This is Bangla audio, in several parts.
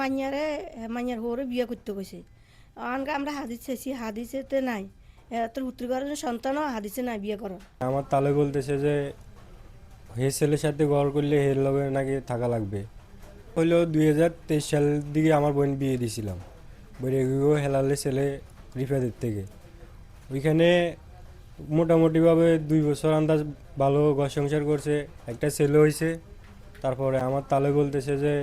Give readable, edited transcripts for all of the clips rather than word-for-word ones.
মাইয়ারে মাইয়ার হরে বিয়ে করতে গেছে আনকে আমরা হাদিস চাইছি হাদিসেতে নাই তোর উত্তর করার সন্তানও হাদিসে নাই বিয়ে করো। আমার তালে বলতেছে যে হে ছেলের সাথে ঘর করলে হের লগে নাকি থাকা লাগবে। হইলো 2023 সালের দিকে আমার বোন বিয়ে দিয়েছিলাম বৈরাগীও হেলালে ছেলে রিফাদের থেকে। ওইখানে মোটামুটিভাবে 2 বছর আন্দাজ ভালো ঘর সংসার করছে, একটা ছেলে হয়েছে। তারপরে আমার তালে বলতেছে যে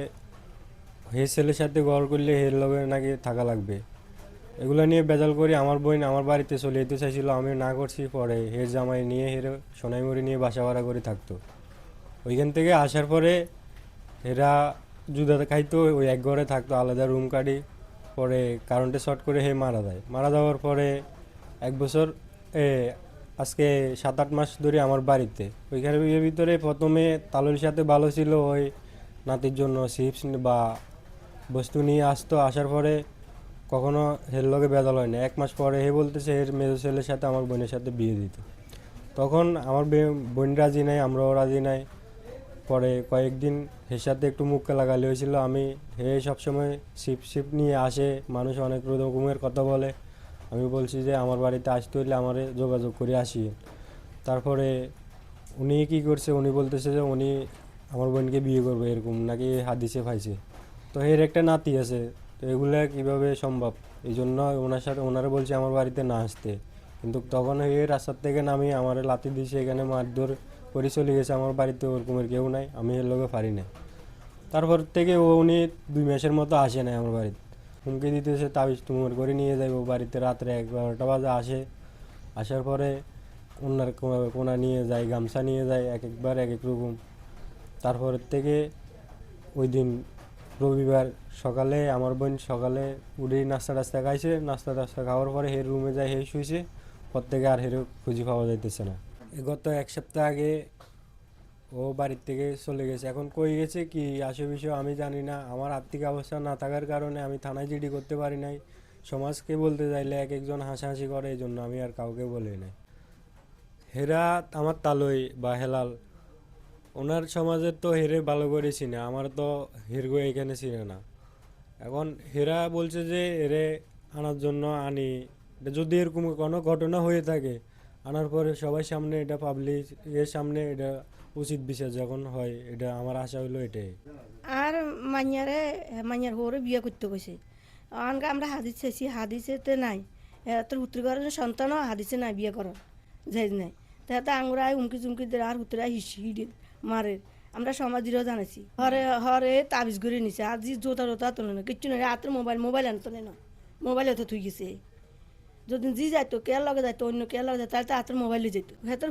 হে ছেলের সাথে ঘর করলে হের লগে নাকি থাকা লাগবে। এগুলো নিয়ে বেজাল করি আমার বোন আমার বাড়িতে চলে যেতে চাইছিল, আমি না করছি। পরে হের জামাই নিয়ে হের সোনাইমুড়ি নিয়ে বাসা ভাড়া করে থাকতো। ওইখান থেকে আসার পরে এরা জুদা খাইতো, ওই এক ঘরে থাকতো, আলাদা রুম কাটি। পরে কারেন্টে শর্ট করে হে মারা যায়। মারা যাওয়ার পরে 1 বছর এ আজকে 7-8 মাস ধরে আমার বাড়িতে। ওইখানে এর ভিতরে প্রথমে তালুর সাথে ভালো ছিল, ওই নাতির জন্য চিপস বা বস্তু নিয়ে আসতো। আসার পরে কখনো হের লগে বেদাল হয় না। 1 মাস পরে হে বলতেছে এর মেজো ছেলের সাথে আমার বোনের সাথে বিয়ে দিত। তখন আমার বোন রাজি নাই, আমরাও রাজি নাই। পরে কয়েকদিন এর সাথে একটু মুখে লাগালি হয়েছিল। আমি হে সবসময় শিপ শিপ নিয়ে আসে, মানুষ অনেক রকমের কথা বলে। আমি বলছি যে আমার বাড়িতে আসতে হইলে আমারে যোগাযোগ করে আসি। তারপরে উনি কি করছে, উনি বলতেছে যে উনি আমার বোনকে বিয়ে করবে, এরকম নাকি হাদিসে পাইছে। তো এর একটা নাতি আছে, তো এগুলা কিভাবে সম্ভব? এই জন্য ওনারা বলছে আমার বাড়িতে না আসতে। কিন্তু তখন এই রাস্তার থেকে নামি আমার লাথি দিয়েছে, এখানে মারধর করে চলে গেছে। আমার বাড়িতে ওরকমের কেউ নাই, আমি এর লোকে পারি না। তারপর থেকে উনি 2 মাসের মতো আসে নাই আমার বাড়িতে। হুমকি দিতেছে তাবিজ তুমর করে নিয়ে যাবো বাড়িতে। রাত্রে 11টা বাজে আসে। আসার পরে ওনার কোনা নিয়ে যায়, গামছা নিয়ে যায়, এক একবার এক এক রকম। তারপরের থেকে ওই দিন রবিবার সকালে আমার বোন সকালে উঠেই নাস্তা টাস্তা খাইছে। নাস্তা টাস্তা খাওয়ার পরে হের রুমে যায়, হে শুয়েছে। পর থেকে আর হের খুঁজে পাওয়া যাইতেছে না। গত 1 সপ্তাহ আগে ও বাড়ির থেকে চলে গেছে। এখন কই গেছে কি আসে বিষয় আমি জানি না। আমার আর্থিক অবস্থা না থাকার কারণে আমি থানায় জিডি করতে পারি নাই। সমাজকে বলতে চাইলে এক একজন হাসাহাসি করে, এই জন্য আমি আর কাউকে বলি নাই। হেরা আমার তালই বা হেলাল, ওনার সমাজের তো হেরে ভালো করে চিনে, আমার তো হেরগো এখানে চিনে না। এখন হেরা বলছে যে এরে আনার জন্য আনি। এটা যদি এরকম কোনো ঘটনা হয়ে থাকে, আনার পরে সবার সামনে এটা পাবলিক এর সামনে এটা উচিত বিচার যখন হয়, এটা আমার আশা হলো এটাই। আর মাইয়ারে মাইয়ার হরে বিয়ে করতে গেছে আনকে আমরা হাদিস চাইছি হাদিসেতে নাই তোর উত্তর করার সন্তানও হাদিসে নাই বিয়ে করো যাই নাই তাতে আঙুরায় উমকি চুমকি দে আর উত্তরায় হিডে মারে। আমরা সমাজেরও জানাইছি হরে হরে তাবিজ করে নিছে আর যে জোতা জোতা তোলে না কিচ্ছু না হাতের মোবাইল আনতো না মোবাইল হয়তো থুই গেছে। যদি জি যাইতো কে লগে যাইতো অন্য কে লগে যাইতো তাহলে তো হাতের মোবাইলে যেত হেতের